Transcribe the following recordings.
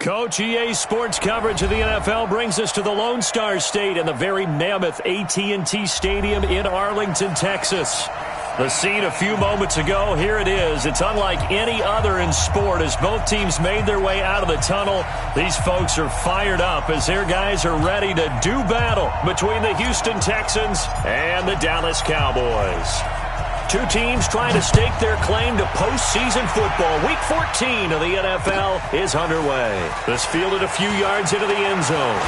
Coach, EA Sports coverage of the NFL brings us to the Lone Star State and the very mammoth AT&T Stadium in Arlington, Texas. The scene a few moments ago, here it is. It's unlike any other in sport as both teams made their way out of the tunnel. These folks are fired up as their guys are ready to do battle between the Houston Texans and the Dallas Cowboys. Two teams trying to stake their claim to postseason football. Week 14 of the NFL is underway. This fielded a few yards into the end zone.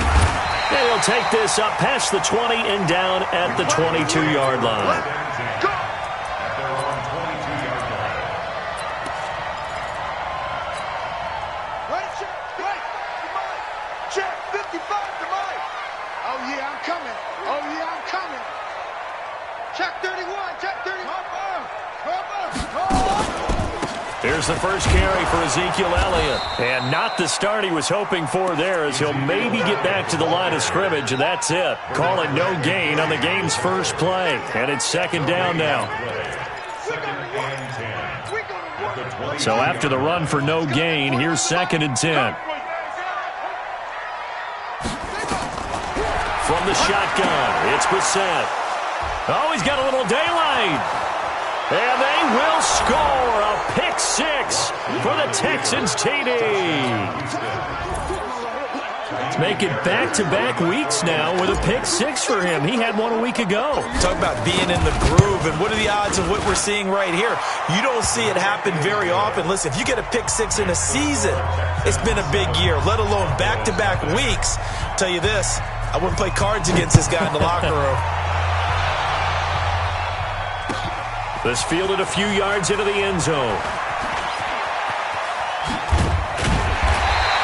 And he'll take this up past the 20 and down at the 22-yard line. Here's the first carry for Ezekiel Elliott. And not the start he was hoping for there as he'll maybe get back to the line of scrimmage, and that's it. Call it no gain on the game's first play. And it's second down now. So after the run for no gain, here's second and 10. From the shotgun, it's Brissett. Oh, he's got a little daylight. And they will score a pick six for the Texans TD. It's making back-to-back weeks now with a pick six for him. He had one a week ago. Talk about being in the groove, and what are the odds of what we're seeing right here? You don't see it happen very often. Listen, if you get a pick six in a season, it's been a big year, let alone back-to-back weeks. I'll tell you this, I wouldn't play cards against this guy in the locker room. This fielded a few yards into the end zone.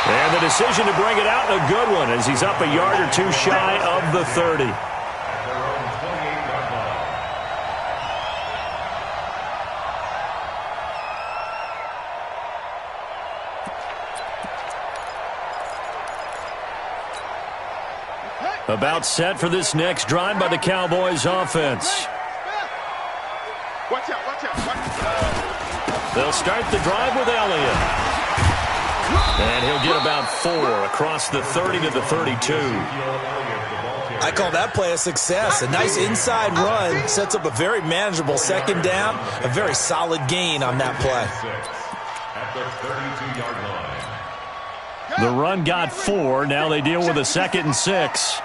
And the decision to bring it out, a good one, as he's up a yard or two shy of the 30. About set for this next drive by the Cowboys offense. Watch out, watch out, watch out. They'll start the drive with Elliott. And he'll get about 4 across the 30 to the 32. I call that play a success. A nice inside run sets up a very manageable second down. A very solid gain on that play. The run got 4. Now they deal with a 2nd and 6.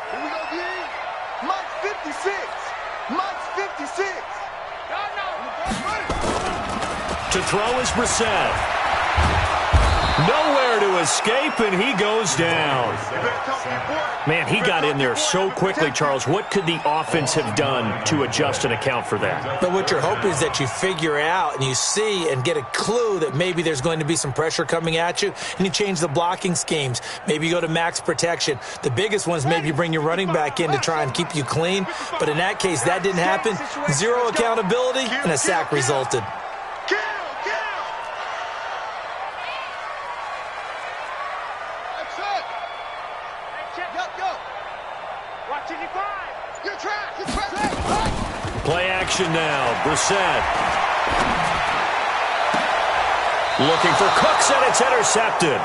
To throw is Brissett. Nowhere to escape, and he goes down. Man, he got in there so quickly, Charles. What could the offense have done to adjust and account for that? But what you're hoping is that you figure out and you see and get a clue that maybe there's going to be some pressure coming at you, and you change the blocking schemes. Maybe you go to max protection. The biggest one is maybe you bring your running back in to try and keep you clean. But in that case, that didn't happen. Zero accountability, and a sack resulted. Play action now. Brissett. Looking for Cooks, and it's intercepted.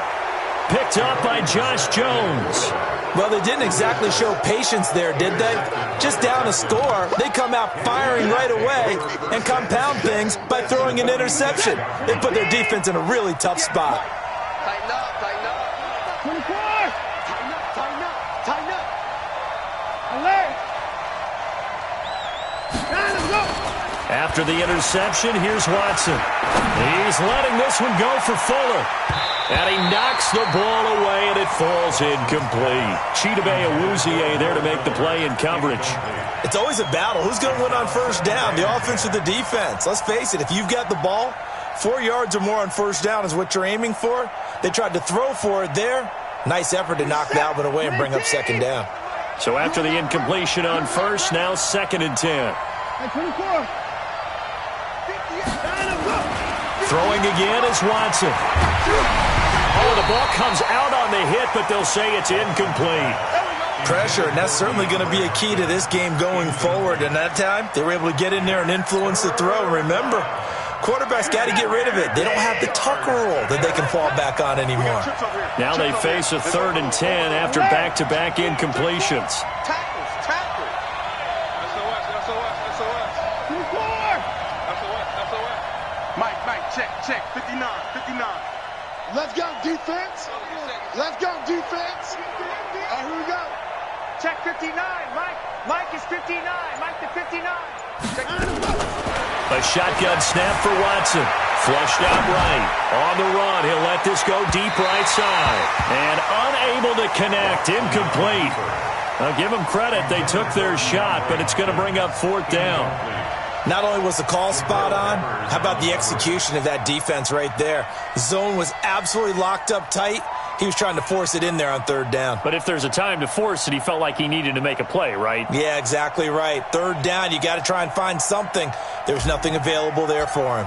Picked up by Josh Jones. Well, they didn't exactly show patience there, did they? Just down a score, they come out firing right away and compound things by throwing an interception. They put their defense in a really tough spot. Tighten up, tighten up. 24! Tighten up, tighten up, tighten up. Alert! After the interception, here's Watson. He's letting this one go for Fuller. And he knocks the ball away, and it falls incomplete. Chidobe Awuzie there to make the play in coverage. It's always a battle. Who's going to win on first down, the offense or the defense? Let's face it, if you've got the ball, 4 yards or more on first down is what you're aiming for. They tried to throw for it there. Nice effort to knock that one away and bring up second down. So after the incompletion on first, now 2nd and 10. 24. Throwing again is Watson. Oh, the ball comes out on the hit, but they'll say it's incomplete. Pressure, and that's certainly going to be a key to this game going forward. And that time, they were able to get in there and influence the throw. Remember, Quarterback's got to get rid of it. They don't have the Tucker rule that they can fall back on anymore. Now they face a 3rd and 10 after back-to-back incompletions. Check, 59. Let's go, defense. Let's go, defense. Here we go. Check 59, Mike. Mike is 59. Mike to 59. A shotgun snap for Watson. Flushed out right. On the run, he'll let this go deep right side. And unable to connect. Incomplete. I'll give them credit. They took their shot, but it's going to bring up 4th down. Not only was the call spot on, how about the execution of that defense right there? The zone was absolutely locked up tight. He was trying to force it in there on 3rd down. But if there's a time to force it, he felt like he needed to make a play, right? Yeah, exactly right. 3rd down, you got to try and find something. There's nothing available there for him.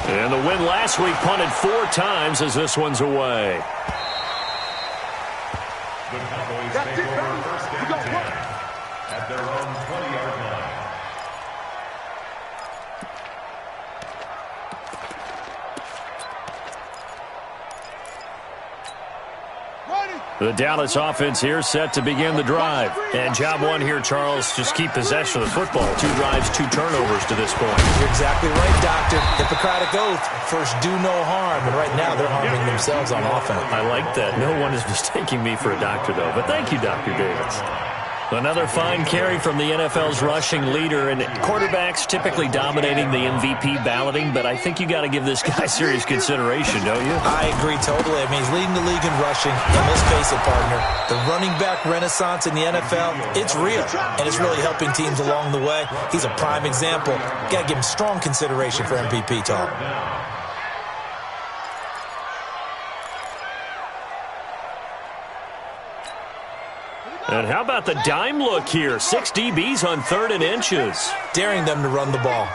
And the win last week punted 4 times as this one's away. The Cowboys take over first and 10 at their own 20-yard line. The Dallas offense here set to begin the drive. And job one here, Charles, just keep possession of the football. 2 drives, 2 turnovers to this point. You're exactly right, Doctor. Hippocratic oath. First, do no harm. And right now, they're harming themselves on offense. I like that. No one is mistaking me for a doctor, though. But thank you, Dr. Davis. Another fine carry from the NFL's rushing leader, and quarterbacks typically dominating the MVP balloting, but I think you got to give this guy serious consideration, don't you? I agree totally. I mean, he's leading the league in rushing, and let's face it, partner, the running back renaissance in the NFL, it's real, and it's really helping teams along the way. He's a prime example. Got to give him strong consideration for MVP talk. And how about the dime look here? 6 DBs on 3rd and inches. Daring them to run the ball.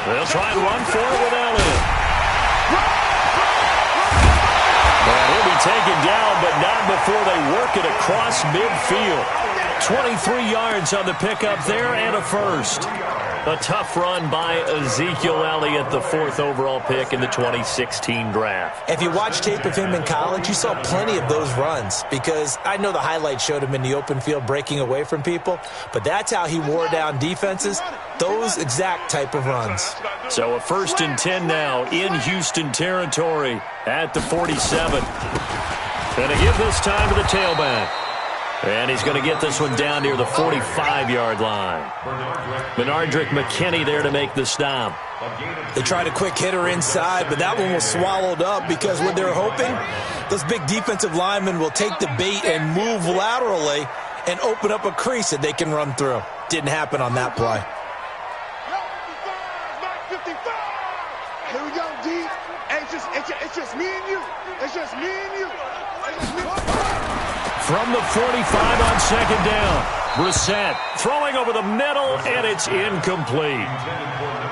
They'll try and run for it without it. And he'll be taken down, but not before they work it across midfield. 23 yards on the pickup there and a first. A tough run by Ezekiel Elliott, the 4th overall pick in the 2016 draft. If you watch tape of him in college, you saw plenty of those runs because I know the highlights showed him in the open field breaking away from people, but that's how he wore down defenses, those exact type of runs. So a 1st and 10 now in Houston territory at the 47. And to give this time to the tailback. And he's going to get this one down near the 45-yard line. Benardrick McKinney there to make the stop. They tried a quick hitter inside, but that one was swallowed up because what they're hoping, those big defensive linemen will take the bait and move laterally and open up a crease that they can run through. Didn't happen on that play. Here we go, D. Hey, it's just me and you. It's just me and you. From the 45 on 2nd down. Brissett throwing over the middle, and it's incomplete.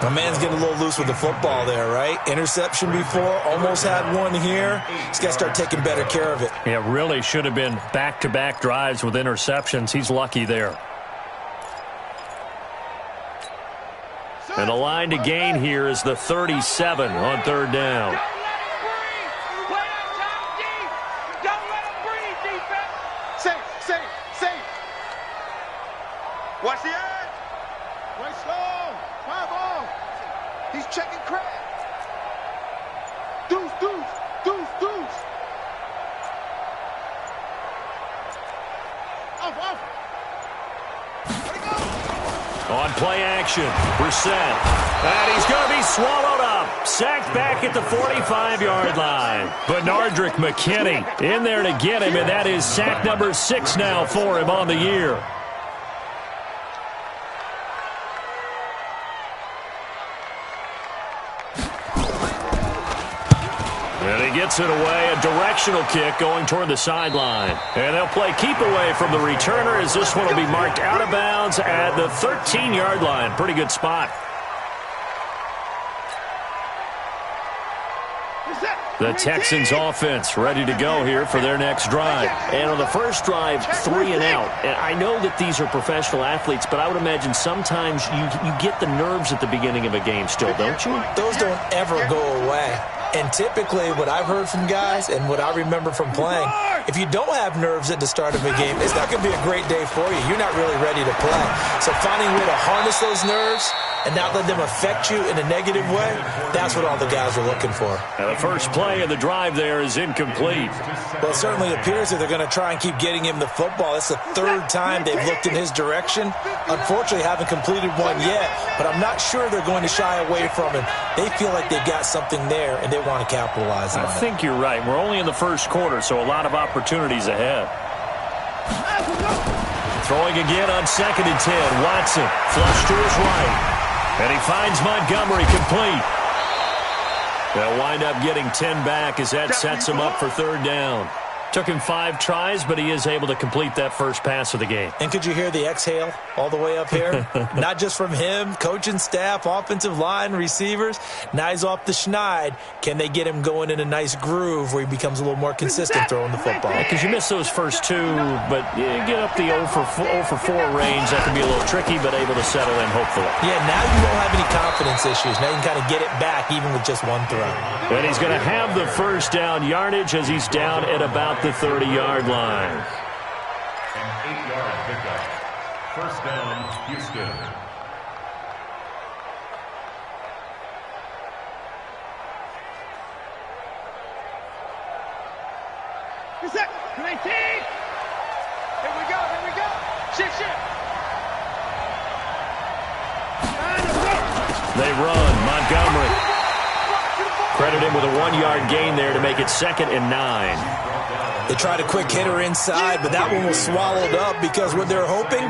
My man's getting a little loose with the football there, right? Interception before, almost had one here. He's got to start taking better care of it. Yeah, really should have been back-to-back drives with interceptions. He's lucky there. And the line to gain here is the 37 on 3rd down. Watch the edge. Way slow. 5 on. He's checking crack. Deuce. Off. Let it go. On play action, Brissett. And he's going to be swallowed up. Sacked back at the 45-yard line. Benardrick McKinney in there to get him, and that is sack number 6 now for him on the year. And he gets it away, a directional kick going toward the sideline. And they'll play keep away from the returner as this one will be marked out of bounds at the 13-yard line. Pretty good spot. What's that? The Texans offense ready to go here for their next drive. And on the first drive, 3 and out. And I know that these are professional athletes, but I would imagine sometimes you get the nerves at the beginning of a game still, don't you? Those don't ever go away. And typically what I've heard from guys and what I remember from playing, if you don't have nerves at the start of a game, it's not going to be a great day for you. You're not really ready to play. So finding a way to harness those nerves and not let them affect you in a negative way, that's what all the guys are looking for. Now the first play of the drive there is incomplete. Well, it certainly appears that they're going to try and keep getting him the football. It's the third time they've looked in his direction. Unfortunately, haven't completed one yet, but I'm not sure they're going to shy away from him. They feel like they've got something there, and they want to capitalize on it. I think you're right. We're only in the first quarter, so a lot of opportunities ahead. Throwing again on 2nd and 10. Watson, flush to his right. And he finds Montgomery complete. They'll wind up getting 10 back as that sets him up for 3rd down. Took him 5 tries, but he is able to complete that first pass of the game. And could you hear the exhale all the way up here? Not just from him, coaching staff, offensive line, receivers. Now he's off the schneid. Can they get him going in a nice groove where he becomes a little more consistent throwing the football? Because you miss those first 2, but you get up the 0 for 4 range. That can be a little tricky, but able to settle in, hopefully. Yeah, now you don't have any confidence issues. Now you can kind of get it back even with just one throw. And he's going to have the first down yardage as he's down at about the 30-yard line. An 8-yard pickup. First down, Houston. Set. 19. Here we go. Here we go. Shift. They run. Montgomery. Credit him with a 1-yard gain there to make it 2nd and 9. They tried a quick hitter inside, but that one was swallowed up because what they're hoping,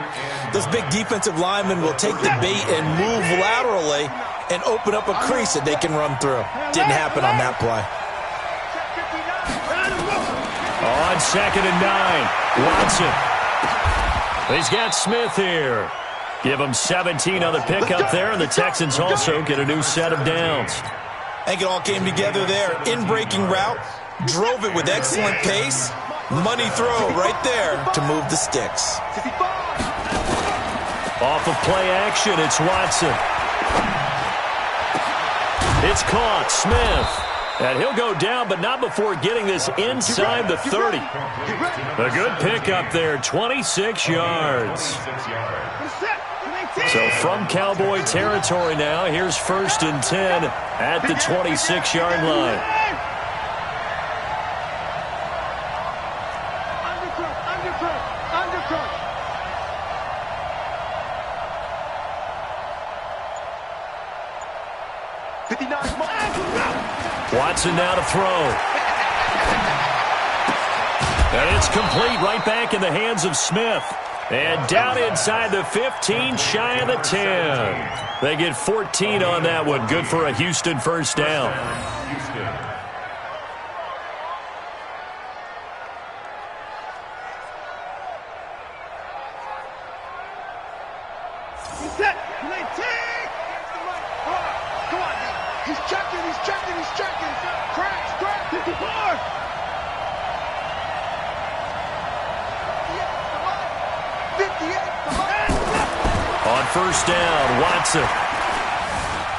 those big defensive linemen will take the bait and move laterally and open up a crease that they can run through. Didn't happen on that play. On 2nd and 9, Watson. He's got Smith here. Give him 17 on the pickup there, and the Texans also get a new set of downs. I think it all came together there. In-breaking route, drove it with excellent pace. Money throw right there to move the sticks. Off of play action, it's Watson. It's caught, Smith. And he'll go down, but not before getting this inside the 30. A good pickup there, 26 yards. So from Cowboy territory now, here's 1st and 10 at the 26-yard line. Watson now to throw. And it's complete right back in the hands of Smith. And down inside the 15, shy of the 10. They get 14 on that one. Good for a Houston first down. On first down, Watson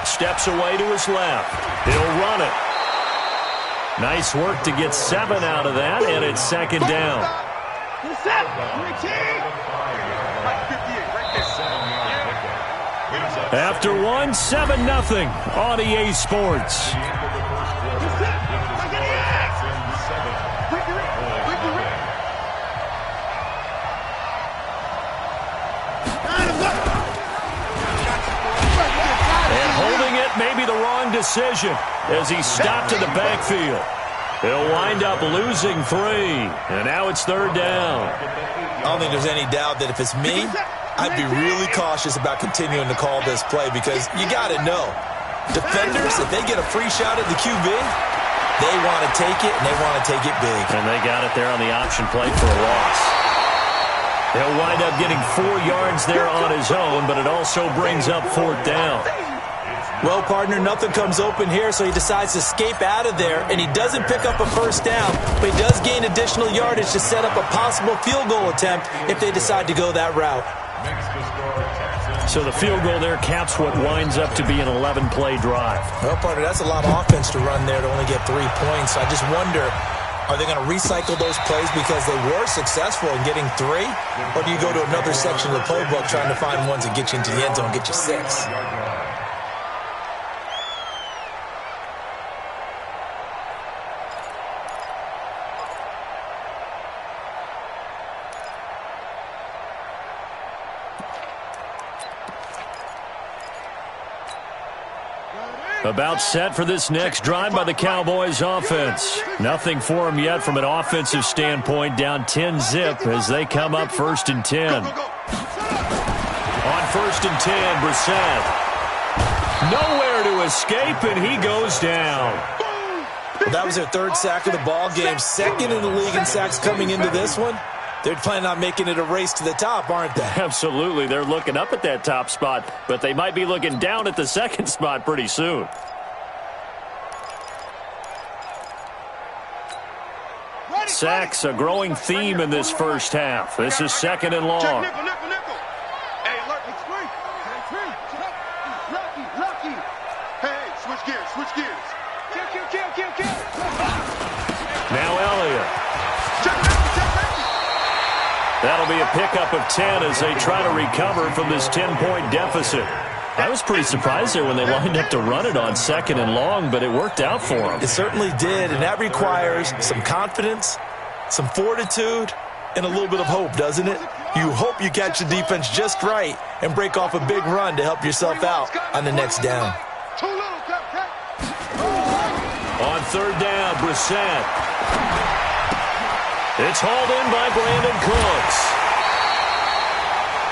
steps away to his left. He'll run it. Nice work to get 7 out of that, and it's 2nd down. After 1, 7-0 on EA Sports. Maybe the wrong decision as he stopped in the backfield. He'll wind up losing 3, and now it's 3rd down. I don't think there's any doubt that if it's me, I'd be really cautious about continuing to call this play because you got to know, defenders, if they get a free shot at the QB, they want to take it, and they want to take it big. And they got it there on the option play for a loss. He'll wind up getting 4 yards there on his own, but it also brings up 4th down. Well, partner, nothing comes open here, so he decides to escape out of there, and he doesn't pick up a first down, but he does gain additional yardage to set up a possible field goal attempt if they decide to go that route. So the field goal there caps what winds up to be an 11-play drive. Well, partner, that's a lot of offense to run there to only get 3 points. I just wonder, are they going to recycle those plays because they were successful in getting 3? Or do you go to another section of the playbook trying to find ones that get you into the end zone and get you 6? About set for this next drive by the Cowboys offense. Nothing for them yet from an offensive standpoint, down 10-zip as they come up 1st and 10. On 1st and 10, Brissett. Nowhere to escape, and he goes down. Well, that was their 3rd sack of the ball game. 2nd in the league in sacks coming into this one. They're planning on making it a race to the top, aren't they? Absolutely. They're looking up at that top spot, but they might be looking down at the 2nd spot pretty soon. Sacks, a growing theme in this first half. This is 2nd and long. Check nickel. Hey, lucky. Hey, switch gears. Kill. Now Elliott. Check nickel. That'll be a pickup of 10 as they try to recover from this 10-point deficit. I was pretty surprised there when they lined up to run it on 2nd and long, but it worked out for them. It certainly did, and that requires some confidence, some fortitude, and a little bit of hope, doesn't it? You hope you catch the defense just right and break off a big run to help yourself out on the next down. On 3rd down, Brissett. It's hauled in by Brandon Cooks.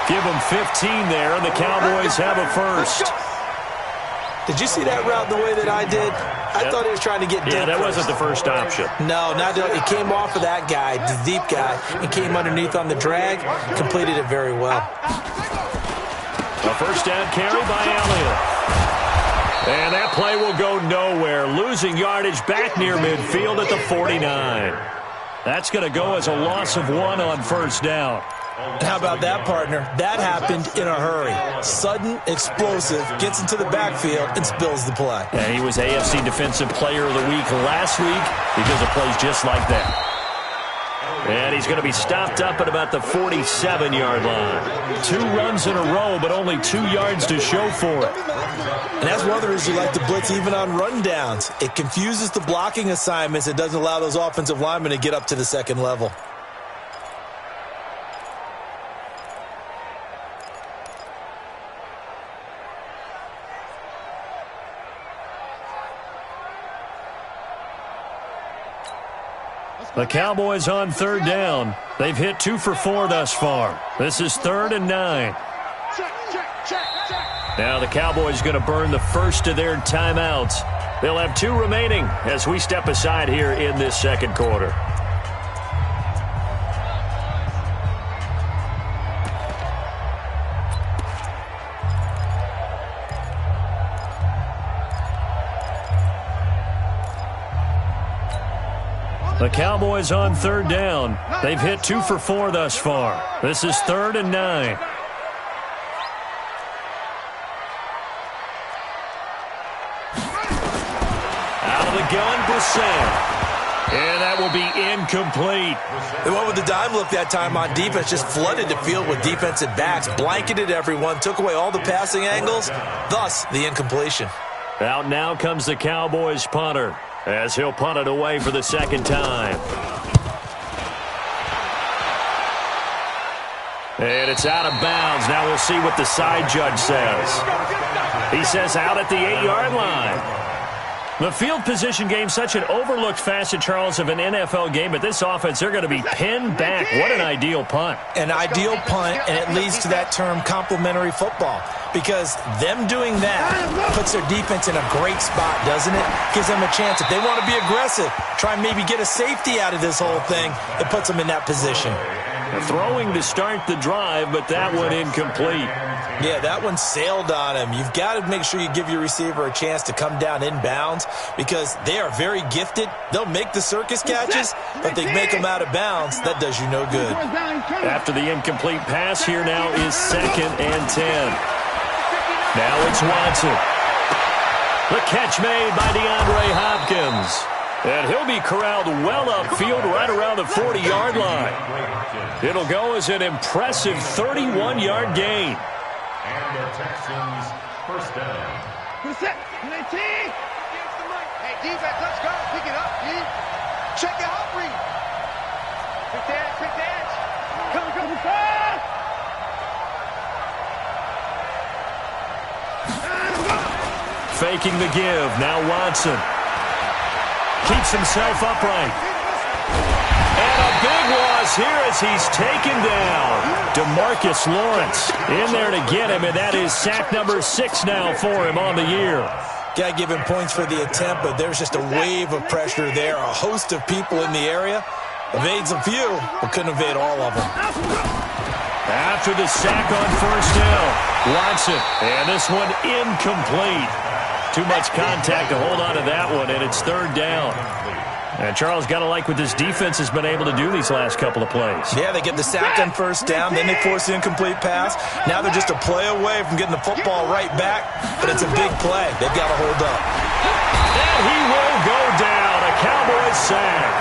Give them 15 there, and the Cowboys have a first. Did you see that route the way that I did? I thought he was trying to get deep. Yeah, that wasn't the first option. No, not that. It came off of that guy, the deep guy, and came underneath on the drag. Completed it very well. A first down carry by Elliott. And that play will go nowhere. Losing yardage back near midfield at the 49. That's going to go as a loss of 1 on 1st down. How about that, partner? That happened in a hurry. Sudden, explosive, gets into the backfield, and spills the play. And he was AFC Defensive Player of the Week last week because of plays just like that. And he's going to be stopped up at about the 47-yard line. 2 runs in a row, but only 2 yards to show for it. And that's one of the reasons you like to blitz even on rundowns. It confuses the blocking assignments. It doesn't allow those offensive linemen to get up to the 2nd level. The Cowboys on 3rd down. They've hit 2 for 4 thus far. This is 3rd and 9. Now the Cowboys going to burn the first of their timeouts. They'll have 2 remaining as we step aside here in this 2nd quarter. The Cowboys on 3rd down. They've hit 2 for 4 thus far. This is 3rd and 9. Out of the gun, Brissett. And that will be incomplete. They went with the dime look that time on defense, just flooded the field with defensive backs, blanketed everyone, took away all the passing angles, thus the incompletion. Out now comes the Cowboys punter, as he'll punt it away for the 2nd time. And it's out of bounds. Now we'll see what the side judge says. He says out at the 8-yard line. The field position game, such an overlooked facet, Charles, of an NFL game, but this offense, they're going to be pinned back. What an ideal punt. An ideal punt, and it leads to that term complementary football, because them doing that puts their defense in a great spot, doesn't it? Gives them a chance. If they want to be aggressive, try and maybe get a safety out of this whole thing, it puts them in that position. Throwing to start the drive, but that one incomplete. Yeah, that one sailed on him. You've got to make sure you give your receiver a chance to come down inbounds because they are very gifted. They'll make the circus catches, but they make them out of bounds. That does you no good. After the incomplete pass, here now is 2nd and 10. Now it's Watson. The catch made by DeAndre Hopkins. And he'll be corralled well upfield right around the 40-yard line. It'll go as an impressive 31-yard gain. And the Texans first down. Hey, defense, let's go. Pick it up, D. Check it out, Reed. Quick dance. Come fast. Faking the give. Now Watson. Keeps himself upright. And a big loss here as he's taken down. DeMarcus Lawrence in there to get him, and that is sack number 6 now for him on the year. Got to give him points for the attempt, but there's just a wave of pressure there. A host of people in the area. Evades a few, but couldn't evade all of them. After the sack on first down, Watson. And this one incomplete. Too much contact to hold on to that one, and it's 3rd down. And Charles, got to like what this defense has been able to do these last couple of plays. Yeah, they get the sack on first down, then they force the incomplete pass. Now they're just a play away from getting the football right back, but it's a big play. They've got to hold up. And he will go down, a Cowboys sack.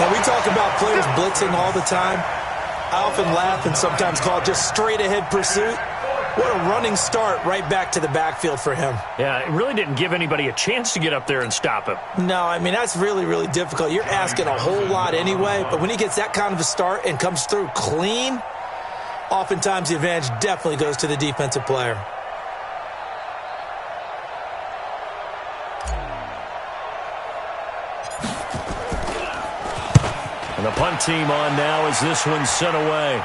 Now, we talk about players blitzing all the time. I often laugh and sometimes call it just straight-ahead pursuit. What a running start right back to the backfield for him. Yeah, it really didn't give anybody a chance to get up there and stop him. No, I mean, that's really, really difficult. You're asking a whole lot anyway, but when he gets that kind of a start and comes through clean, oftentimes the advantage definitely goes to the defensive player. And the punt team on now as this one's sent away.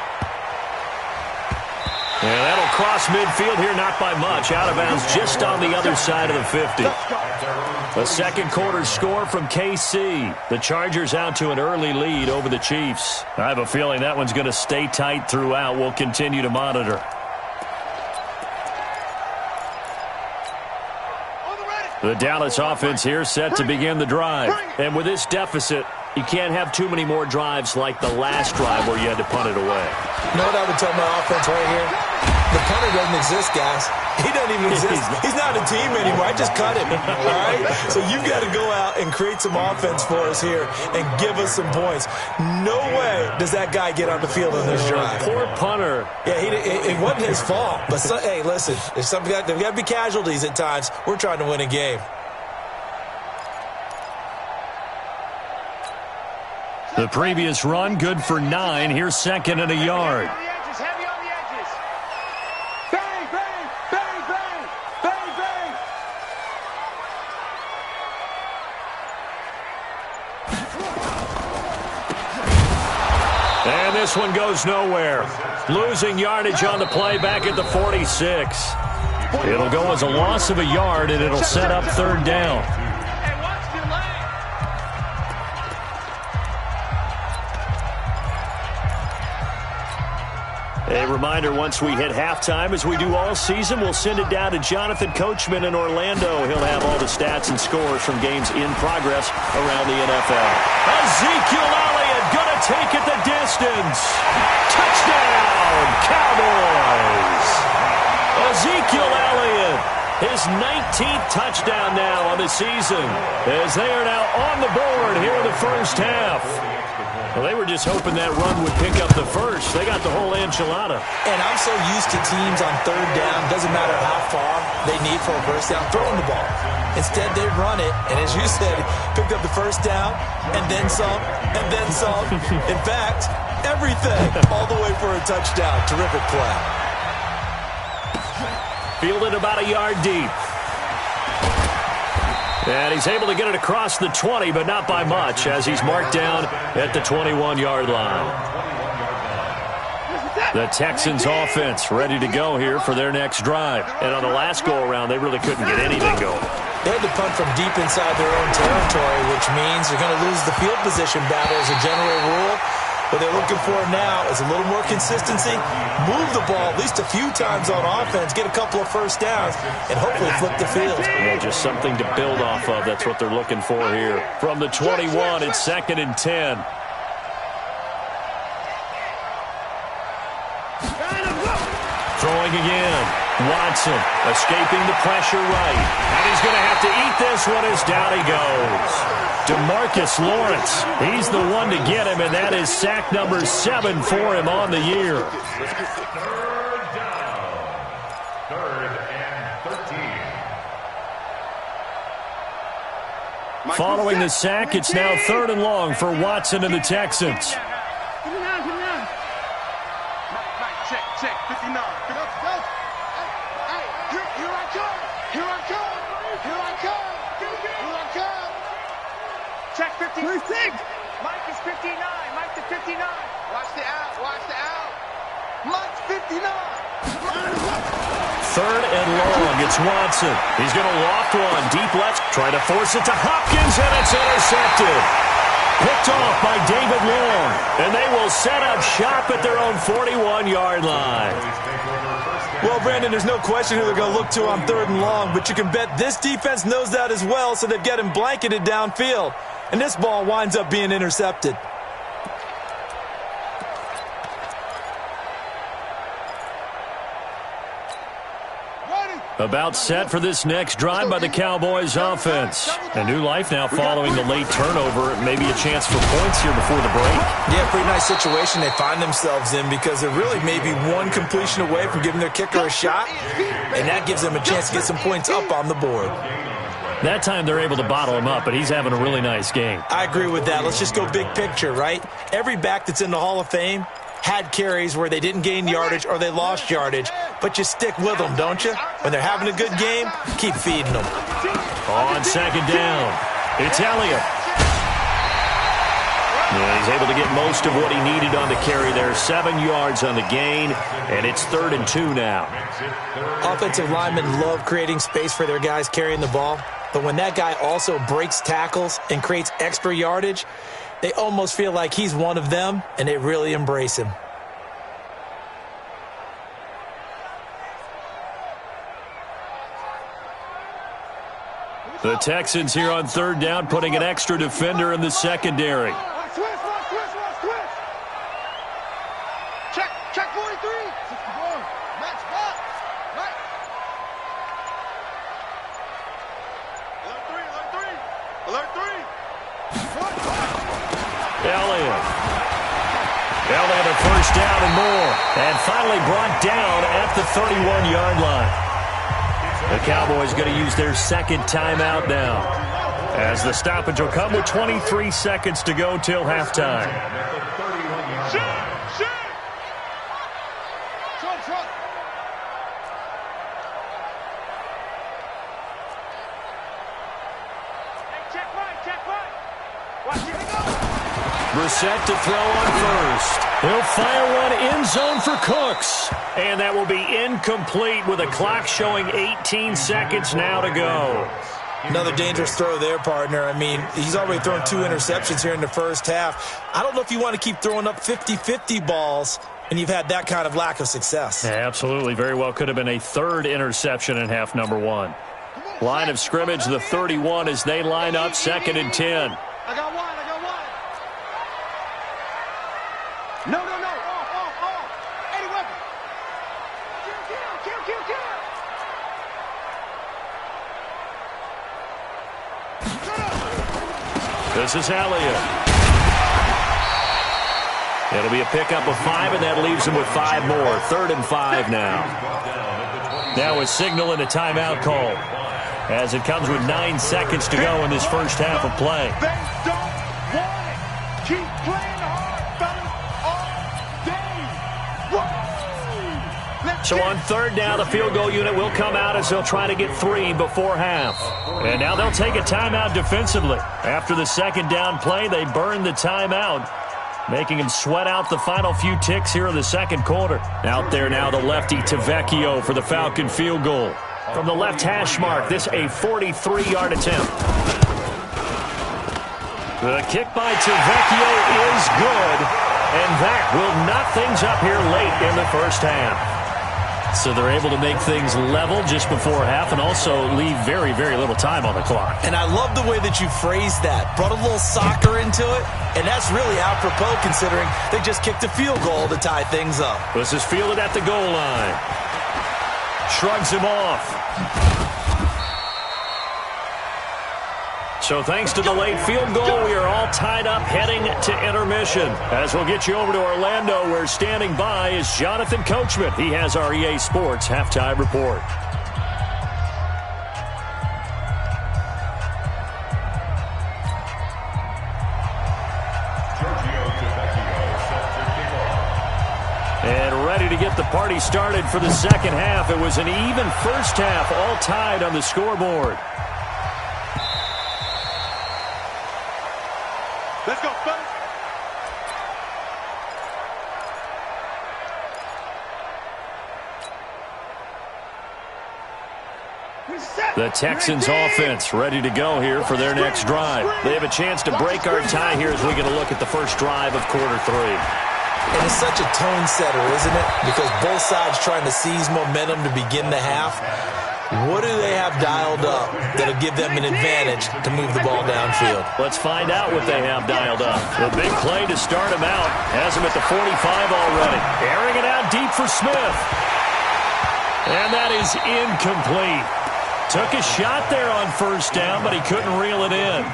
And that'll cross midfield here, not by much. Out of bounds just on the other side of the 50. A second quarter score from KC. The Chargers out to an early lead over the Chiefs. I have a feeling that one's going to stay tight throughout. We'll continue to monitor. The Dallas offense here set to begin the drive. And with this deficit, you can't have too many more drives like the last drive where you had to punt it away. You know what I would tell my offense right here? The punter doesn't exist, guys. He doesn't even exist. He's not a team anymore. I just cut him, all right? So you've got to go out and create some offense for us here and give us some points. No way does that guy get on the field on this drive. Poor punter. Yeah, it wasn't his fault. But, hey, listen, there's got to be casualties at times. We're trying to win a game. The previous run, good for 9. Here's 2nd and a yard. Heavy on the edges. Bang, bang, bang, bang, bang, bang. And this one goes nowhere. Losing yardage on the play back at the 46. It'll go as a loss of a yard, and it'll set up 3rd down. A reminder, once we hit halftime, as we do all season, we'll send it down to Jonathan Coachman in Orlando. He'll have all the stats and scores from games in progress around the NFL. Ezekiel Elliott going to take it the distance. Touchdown, Cowboys. Ezekiel Elliott, his 19th touchdown now on the season, as they are now on the board here in the first half. Well, they were just hoping that run would pick up the first. They got the whole enchilada. And I'm so used to teams on 3rd down, doesn't matter how far they need for a first down, throwing the ball. Instead, they run it, and as you said, picked up the first down, and then some, and then some. In fact, everything, all the way for a touchdown. Terrific play. Fielded about a yard deep. And he's able to get it across the 20, but not by much, as he's marked down at the 21-yard line. The Texans offense ready to go here for their next drive. And on the last go-around, they really couldn't get anything going. They had to punt from deep inside their own territory, which means you're going to lose the field position battle as a general rule. What they're looking for now is a little more consistency, move the ball at least a few times on offense, get a couple of first downs, and hopefully flip the field. Yeah, just something to build off of. That's what they're looking for here. From the 21, it's 2nd and 10. Throwing again. Watson escaping the pressure right. And he's going to have to eat this one as down he goes. DeMarcus Lawrence, he's the one to get him, and that is sack number 7 for him on the year. Third down. 3rd and 13. Following the sack, it's now 3rd and long for Watson and the Texans. Check, 59. Get up, go. Hey, here I come. Here I come. Here I come. Here I come. Check 50. Mike is 59. Mike to 59. Watch the out. Watch the out. Mike's 59. 3rd and long. It's Watson. He's going to loft one. Deep left. Trying to force it to Hopkins, and it's intercepted. Picked off by David Long. And they will set up shop at their own 41-yard line. Well, Brandon, there's no question who they're going to look to on 3rd and long, but you can bet this defense knows that as well, so they've got him blanketed downfield. And this ball winds up being intercepted. About set for this next drive by the Cowboys offense. A new life now following the late turnover. Maybe a chance for points here before the break. Yeah, pretty nice situation they find themselves in because they're really maybe one completion away from giving their kicker a shot, and that gives them a chance to get some points up on the board. That time they're able to bottle him up, but he's having a really nice game. I agree with that. Let's just go big picture, right? Every back that's in the Hall of Fame had carries where they didn't gain yardage or they lost yardage, but you stick with them, don't you? When they're having a good game, keep feeding them. On 2nd down, it's Elliott. Yeah, he's able to get most of what he needed on the carry there. 7 yards on the gain, and it's 3rd and 2 now. Offensive linemen love creating space for their guys carrying the ball, but when that guy also breaks tackles and creates extra yardage, they almost feel like he's one of them, and they really embrace him. The Texans here on 3rd down, putting an extra defender in the secondary. Check 43. Max back. Right. Alert 3. Elliott a first down and more. And finally brought down at the 31-yard line. The Cowboys going to use their 2nd timeout now, as the stoppage will come with 23 seconds to go till halftime. Brissett to throw on first. He'll fire one end zone for Cooks. And that will be incomplete with a clock showing 18 seconds now to go. Another dangerous throw there, partner. I mean, he's already thrown 2 interceptions here in the first half. I don't know if you want to keep throwing up 50-50 balls, and you've had that kind of lack of success. Yeah, absolutely. Very well could have been a 3rd interception in half number 1. Line of scrimmage, the 31 as they line up, 2nd and 10. I got one. No. Any weapon. Kill. This is Elliott. It'll be a pickup of 5, and that leaves him with 5 more. 3rd and 5 now. Now a signal and a timeout call, as it comes with 9 seconds to go in this first half of play. They don't want it. Keep playing hard, fellas, all day. So on 3rd down, the field goal unit will come out as they'll try to get 3 before half. And now they'll take a timeout defensively. After the 2nd down play, they burn the timeout, making him sweat out the final few ticks here in the 2nd quarter. Out there now, the lefty Tavecchio for the Falcon field goal. From the left hash mark, this a 43-yard attempt. The kick by Tavecchio is good. And that will knock things up here late in the first half. So they're able to make things level just before half and also leave very, very little time on the clock. And I love the way that you phrased that. Brought a little soccer into it, and that's really apropos considering they just kicked a field goal to tie things up. This is fielded at the goal line. Shrugs him off. So thanks to the late field goal, we are all tied up heading to intermission. As we'll get you over to Orlando, where standing by is Jonathan Coachman. He has our EA Sports halftime report. And ready to get the party started for the second half. It was an even first half, all tied on the scoreboard. Let's go, fellas. The Texans offense ready to go here for their next drive. They have a chance to break our tie here as we get a look at the first drive of quarter 3. And it's such a tone setter, isn't it? Because both sides trying to seize momentum to begin the half. What do they have dialed up that'll give them an advantage to move the ball downfield? Let's find out what they have dialed up. The big play to start him out. Has him at the 45 already. Airing it out deep for Smith. And that is incomplete. Took a shot there on first down, but he couldn't reel it in.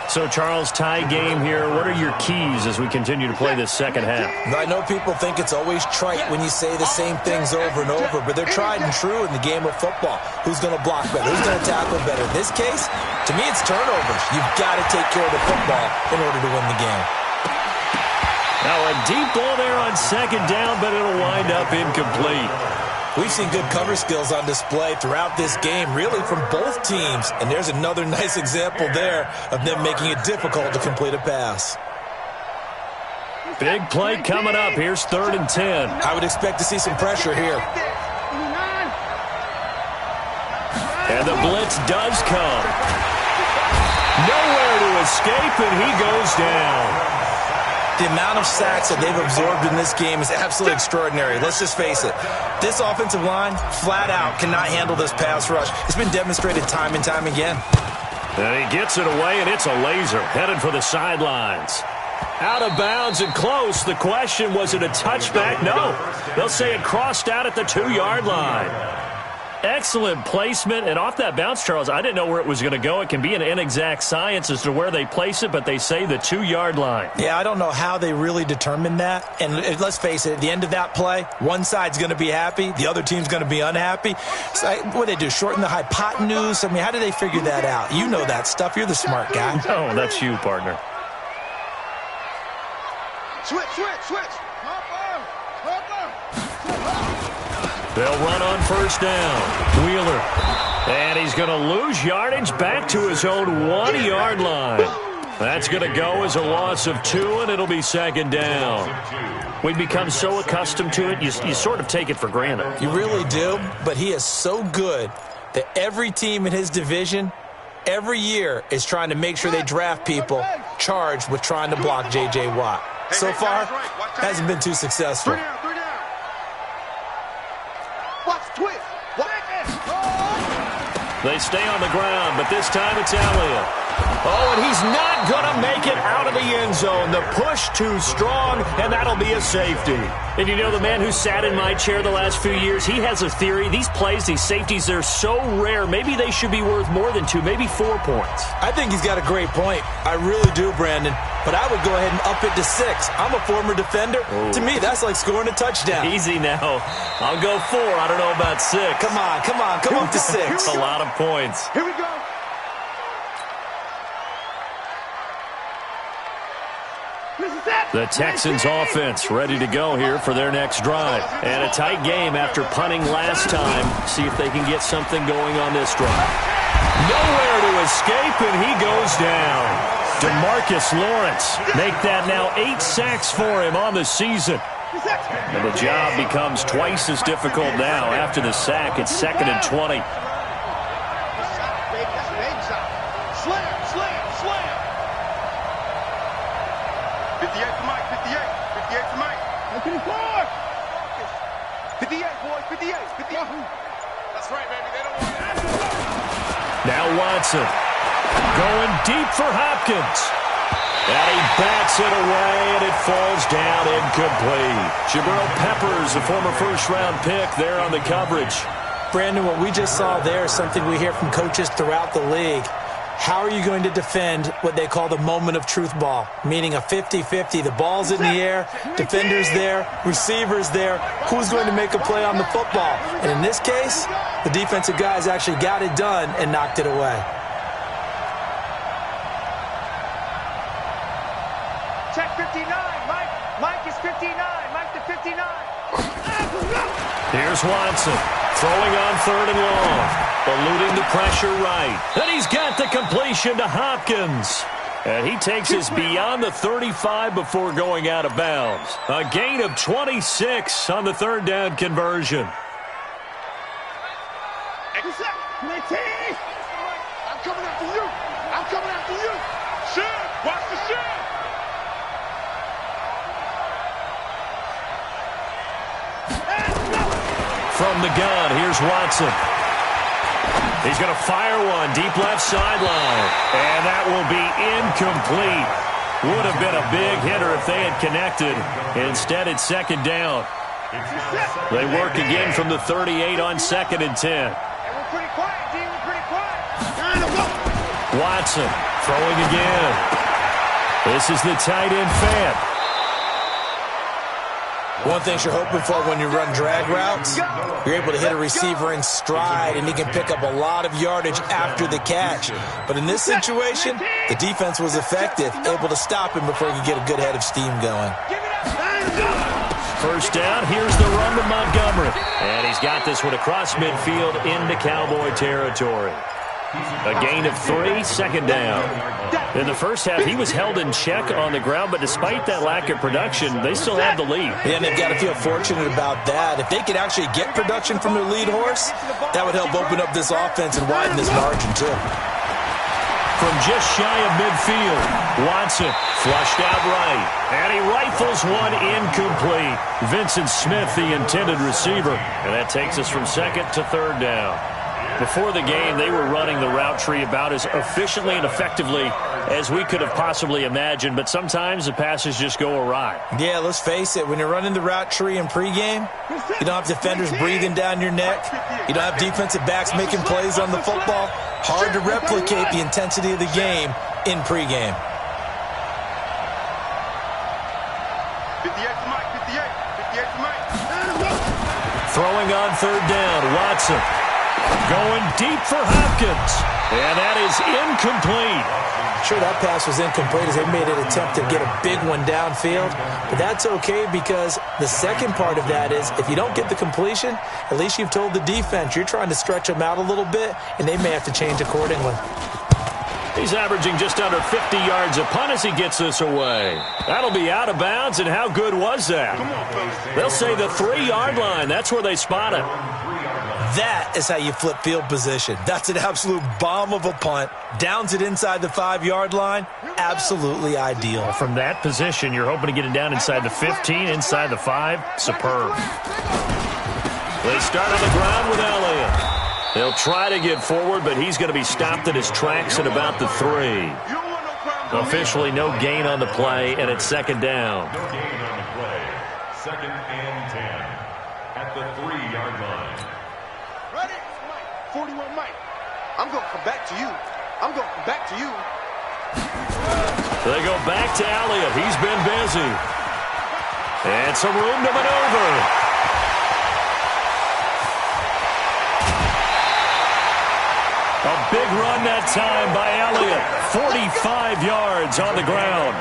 So, Charles, tie game here. What are your keys as we continue to play this second half? I know people think it's always trite when you say the same things over and over, but they're tried and true in the game of football. Who's going to block better? Who's going to tackle better? In this case, to me, it's turnovers. You've got to take care of the football in order to win the game. Now, a deep ball there on second down, but it'll wind up incomplete. We've seen good cover skills on display throughout this game, really from both teams. And there's another nice example there of them making it difficult to complete a pass. Big play coming up. Here's 3rd and 10. I would expect to see some pressure here. And the blitz does come. Nowhere to escape, and he goes down. The amount of sacks that they've absorbed in this game is absolutely extraordinary. Let's just face it. This offensive line, flat out, cannot handle this pass rush. It's been demonstrated time and time again. And he gets it away, and it's a laser. Headed for the sidelines. Out of bounds and close. The question, was it a touchback? No. They'll say it crossed out at the 2-yard line. Excellent placement, and off that bounce, Charles, I didn't know where it was going to go. It can be an inexact science as to where they place it, but they say the 2-yard line. Yeah, I don't know how they really determined that. And let's face it, at the end of that play, one side's going to be happy, the other team's going to be unhappy. So what do they do, shorten the hypotenuse? I mean, how do they figure that out? You know that stuff. You're the smart guy. No, that's you, partner. Switch. They'll run on first down. Wheeler. And he's going to lose yardage back to his own 1-yard line. That's going to go as a loss of 2, and it'll be second down. We've become so accustomed to it, you sort of take it for granted. You really do, but he is so good that every team in his division, every year, is trying to make sure they draft people charged with trying to block J.J. Watt. So far, hasn't been too successful. They stay on the ground, but this time it's Elliott. Oh, and he's not going to make it out of the end zone. The push too strong, and that'll be a safety. And you know, the man who sat in my chair the last few years, he has a theory. These plays, these safeties, they're so rare. Maybe they should be worth more than 2, maybe 4 points. I think he's got a great point. I really do, Brandon. But I would go ahead and up it to 6. I'm a former defender. Ooh. To me, that's like scoring a touchdown. Easy now. I'll go 4. I don't know about 6. Come on. Come up to 6. A lot of points. Here we go. The Texans offense ready to go here for their next drive. And a tight game after punting last time. See if they can get something going on this drive. Nowhere to escape, and he goes down. DeMarcus Lawrence make that now 8 sacks for him on the season. And the job becomes twice as difficult now after the sack. It's 2nd and 20. Slam. 58 to Mike, 58. 54. 58, boys, 58, 58. That's right, baby. They don't want it. Now Watson going deep for Hopkins. And he bats it away, and it falls down incomplete. Jabril Peppers, a former first-round pick, there on the coverage. Brandon, what we just saw there is something we hear from coaches throughout the league. How are you going to defend what they call the moment of truth ball, meaning a 50-50? The ball's in the air, defender's there, receiver's there. Who's going to make a play on the football? And in this case, the defensive guys actually got it done and knocked it away. Check 59. Mike is 59. Mike to 59. Here's Watson throwing on 3rd and long, eluding the pressure right. And he's got the completion to Hopkins. And he takes us beyond the 35 before going out of bounds. A gain of 26 on the 3rd down conversion. I'm coming after you. I'm coming after you. Shit. Watch the shit. From the gun, here's Watson. He's going to fire one deep left sideline. And that will be incomplete. Would have been a big hitter if they had connected. Instead, it's 2nd down. They work again from the 38 on 2nd and 10. Hey, we're pretty quiet, D. We're pretty quiet. Watson throwing again. This is the tight end fan. One thing you're hoping for when you run drag routes, you're able to hit a receiver in stride, and he can pick up a lot of yardage after the catch. But in this situation, the defense was effective, able to stop him before he could get a good head of steam going. First down, here's the run to Montgomery. And he's got this one across midfield into Cowboy territory. A gain of 3, 2nd down. In the first half, he was held in check on the ground, but despite that lack of production, they still have the lead. Yeah, and they've got to feel fortunate about that. If they could actually get production from their lead horse, that would help open up this offense and widen this margin, too. From just shy of midfield, Watson flushed out right, and he rifles one incomplete. Vincent Smith, the intended receiver, and that takes us from 2nd to 3rd down. Before the game, they were running the route tree about as efficiently and effectively as we could have possibly imagined, but sometimes the passes just go awry. Yeah, let's face it. When you're running the route tree in pregame, you don't have defenders breathing down your neck. You don't have defensive backs making plays on the football. Hard to replicate the intensity of the game in pregame. 58 to Mike, 58 to Mike. Throwing on 3rd down, Watson. Going deep for Hopkins. And that is incomplete. Sure, that pass was incomplete as they made an attempt to get a big one downfield. But that's okay because the second part of that is if you don't get the completion, at least you've told the defense you're trying to stretch them out a little bit, and they may have to change accordingly. He's averaging just under 50 yards a punt as he gets this away. That'll be out of bounds, and how good was that? They'll say the 3-yard line. That's where they spot it. That is how you flip field position. That's an absolute bomb of a punt. Downs it inside the 5-yard line. Absolutely ideal. From that position, you're hoping to get it down inside the 15, inside the 5. Superb. They start on the ground with Elliott. They'll try to get forward, but he's going to be stopped in his tracks at about the 3. Officially no gain on the play, and it's 2nd down. No gain on the play. 2nd and 10 at the 3-yard line. Ready? 41 Mike. I'm going to come back to you. I'm going to come back to you. They go back to Elliott. He's been busy. And some room to maneuver. A big run that time by Elliott. 45 yards on the ground.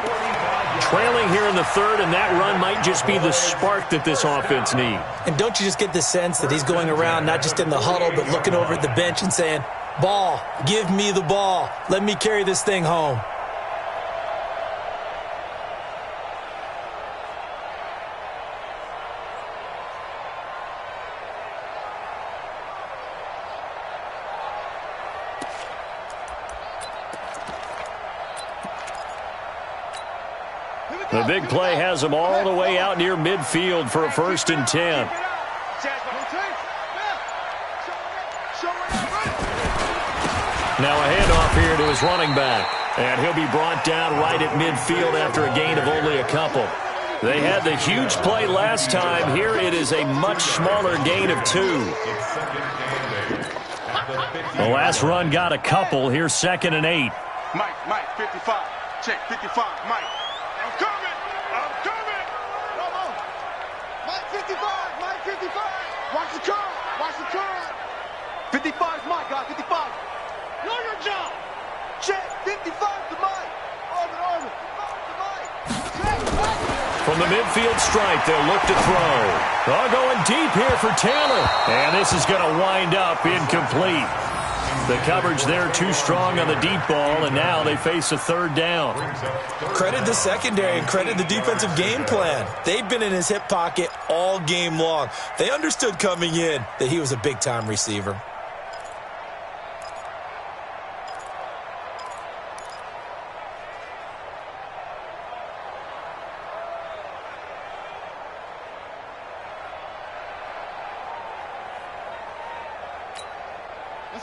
Trailing here in the 3rd, and that run might just be the spark that this offense needs. And don't you just get the sense that he's going around not just in the huddle, but looking over at the bench and saying, ball, give me the ball. Let me carry this thing home. Here we The big play has them all the way out near midfield for a 1st and 10. Now a handoff here to his running back. And he'll be brought down right at midfield after a gain of only a couple. They had the huge play last time. Here it is a much smaller gain of 2. The last run got a couple. Here's 2nd and 8. Mike, 55. Check, 55. Mike. I'm coming. Come on. Mike, 55. Mike, 55. Watch the curve. 55 is Mike, guys. 55. Know your job. Check, 55 to Mike. Armin. 55 to Mike. Check, From the midfield stripe, they'll look to throw. Oh, going deep here for Taylor. And this is going to wind up incomplete. The coverage there too strong on the deep ball, and now they face a 3rd down. Credit the secondary and credit the defensive game plan. They've been in his hip pocket all game long. They understood coming in that he was a big-time receiver.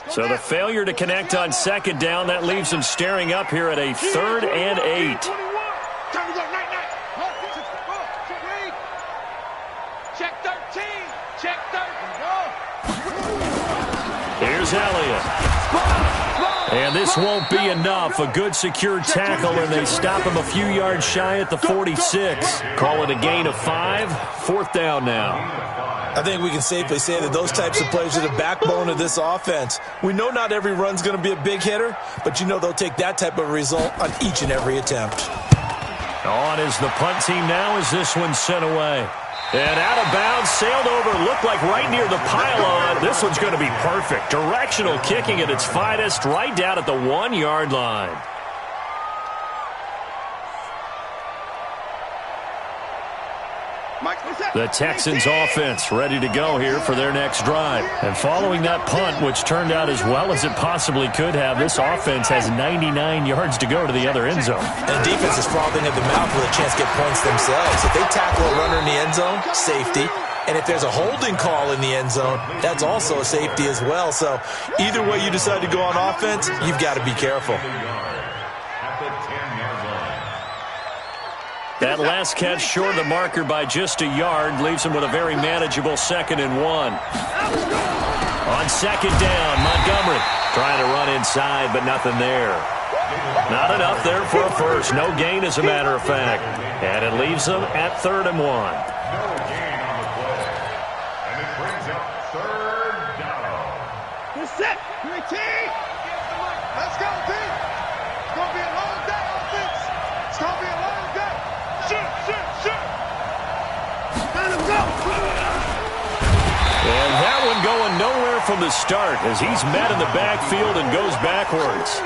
So the failure to connect on 2nd down, that leaves them staring up here at a 3rd and 8. Time to go, night. Check 13. Check 13. Here's Elliott. And this won't be enough. A good secure tackle, and they stop him a few yards shy at the 46. Call it a gain of 5. 4th down now. I think we can safely say that those types of plays are the backbone of this offense. We know not every run's going to be a big hitter, but you know they'll take that type of result on each and every attempt. On is the punt team now as this one's sent away. And out of bounds, sailed over, looked like right near the pylon. This one's going to be perfect. Directional kicking at its finest, right down at the 1-yard line. The Texans offense ready to go here for their next drive. And following that punt, which turned out as well as it possibly could have, this offense has 99 yards to go to the other end zone. And defense is frothing at the mouth with a chance to get points themselves. If they tackle a runner in the end zone, safety. And if there's a holding call in the end zone, that's also a safety as well. So either way you decide to go on offense, you've got to be careful. That last catch short of the marker by just a yard leaves him with a very manageable 2nd and 1. On 2nd down, Montgomery trying to run inside, but nothing there. Not enough there for a first. No gain, as a matter of fact. And it leaves them at 3rd and 1. No gain on the play. And it brings up 3rd down. We're set. Let's go, team. It's going to be a long day, offense. It's going to be a long day. Shoot. Let him go. And that one going nowhere from the start as he's met in the backfield and goes backwards.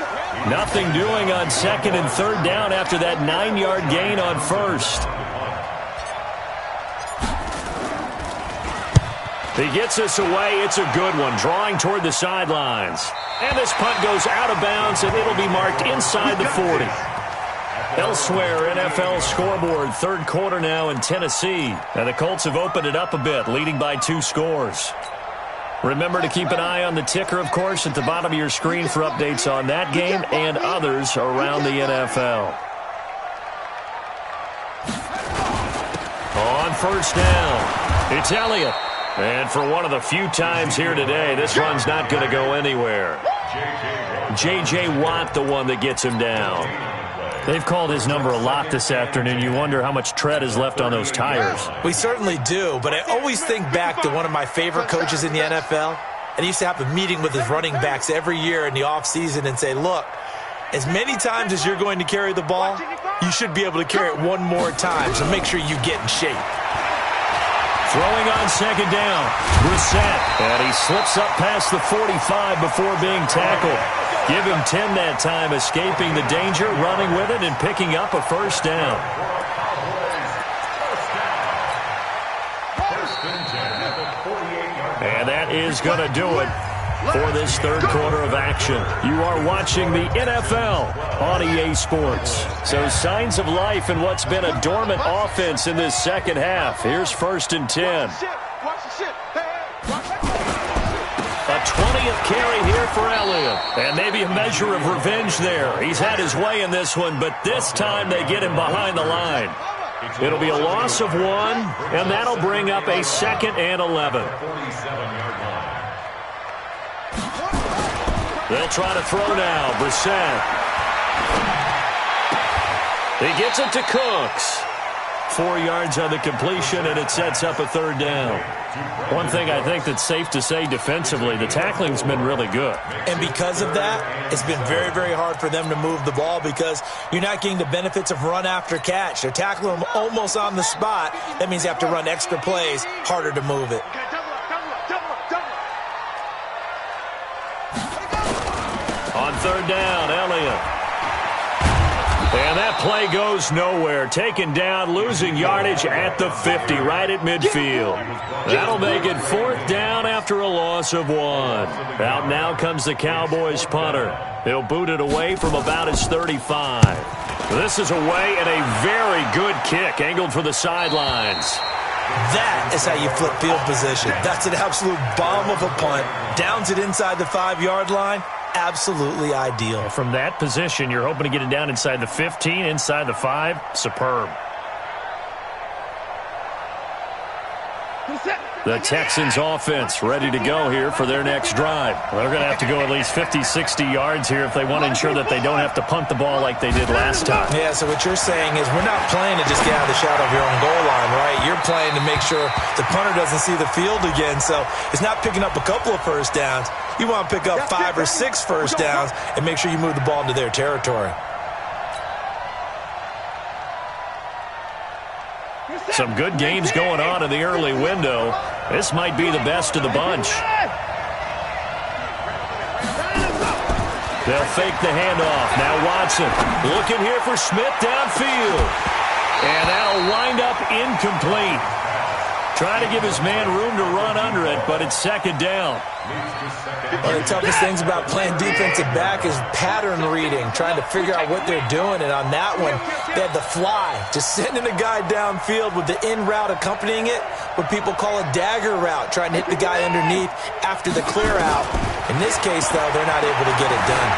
Nothing doing on 2nd and 3rd down after that 9-yard gain on 1st. He gets us away. It's a good one, drawing toward the sidelines. And this punt goes out of bounds, and it'll be marked inside the 40. Elsewhere, NFL scoreboard, 3rd quarter now in Tennessee. And the Colts have opened it up a bit, leading by 2 scores. Remember to keep an eye on the ticker, of course, at the bottom of your screen for updates on that game and others around the NFL. On 1st down, it's Elliott. And for one of the few times here today, this run's not going to go anywhere. J.J. Watt, the one that gets him down. They've called his number a lot this afternoon. You wonder how much tread is left on those tires. We certainly do, but I always think back to one of my favorite coaches in the NFL. And he used to have a meeting with his running backs every year in the offseason and say, look, as many times as you're going to carry the ball, you should be able to carry it one more time, so make sure you get in shape. Throwing on 2nd down, Brissett, and he slips up past the 45 before being tackled. Give him 10 that time, escaping the danger, running with it, and picking up a 1st down. And that is going to do it. for this third quarter of action. You are watching the NFL on EA Sports. So signs of life in what's been a dormant offense in this second half. Here's 1st and 10. A 20th carry here for Elliott. And maybe a measure of revenge there. He's had his way in this one, but this time they get him behind the line. It'll be a loss of 1, and that'll bring up a 2nd and 11. They'll try to throw now. Brissett. He gets it to Cooks. 4 yards on the completion, and it sets up a 3rd down. One thing I think that's safe to say defensively, the tackling's been really good. And because of that, it's been very, very hard for them to move the ball because you're not getting the benefits of run after catch. They're tackling them almost on the spot. That means you have to run extra plays, harder to move it. On 3rd down, Elliott. And that play goes nowhere. Taken down, losing yardage at the 50, right at midfield. That'll make it 4th down after a loss of 1. Out now comes the Cowboys punter. He'll boot it away from about his 35. This is away and a very good kick, angled for the sidelines. That is how you flip field position. That's an absolute bomb of a punt. Downs it inside the 5-yard line. Absolutely ideal. From that position, you're hoping to get it down inside the 15, inside the 5. Superb. The Texans offense ready to go here for their next drive. They're going to have to go at least 50, 60 yards here if they want to ensure that they don't have to punt the ball like they did last time. Yeah, so what you're saying is we're not playing to just get out of the shadow of your own goal line, right? You're playing to make sure the punter doesn't see the field again. So it's not picking up a couple of first downs. You want to pick up 5 or 6 first downs and make sure you move the ball into their territory. Some good games going on in the early window. This might be the best of the bunch. They'll fake the handoff. Now Watson looking here for Smith downfield. And that'll wind up incomplete. Trying to give his man room to run under it, but it's 2nd down. One of the toughest things about playing defensive back is pattern reading, trying to figure out what they're doing. And on that one, they had the fly, just sending a guy downfield with the in route accompanying it, what people call a dagger route, trying to hit the guy underneath after the clear out. In this case, though, they're not able to get it done.